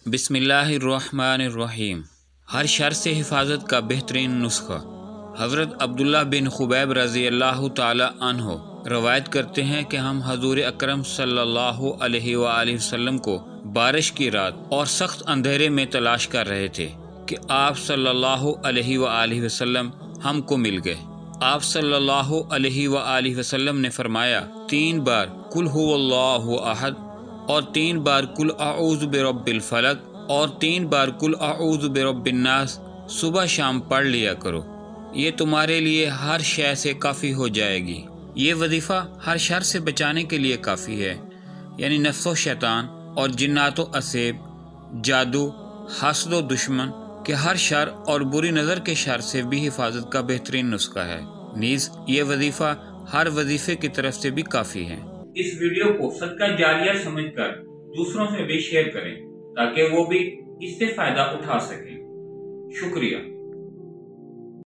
बिस्मिल्लाहिर्रहमानिर्रहीम। हर शर से हिफाजत का बेहतरीन नुस्खा। हज़रत अब्दुल्ला बिन खुबैब रज़ी अल्लाह ताला अन्हो रवायत करते हैं कि हम हजूर अकरम सल्लल्लाहु अलैहि वसल्लम को बारिश की रात और सख्त अंधेरे में तलाश कर रहे थे कि आप सल्लल्लाहु अलैहि वसल्लम हमको मिल गए। आप सल्लल्लाहु अलैहि वसल्लम ने फरमाया, 3 बार कुल हुवल्लाहु अहद और 3 बार कुल अऊज़ु बिरब्बिल फलक और 3 बार कुल अऊज़ु बिरब्बिन नास सुबह शाम पढ़ लिया करो। ये तुम्हारे लिए हर शय से काफ़ी हो जाएगी। ये वजीफ़ा हर शर से बचाने के लिए काफ़ी है, यानी नफ्सो शैतान और जिन्नातो असेब, जादू, हसदो दुश्मन के हर शर और बुरी नज़र के शर से भी हिफाजत का बेहतरीन नुस्खा है। नीज़ ये वजीफ़ा हर वजीफ़े की तरफ से भी काफ़ी है। इस वीडियो को सदका जारिया समझकर दूसरों से भी शेयर करें ताकि वो भी इससे फायदा उठा सकें। शुक्रिया।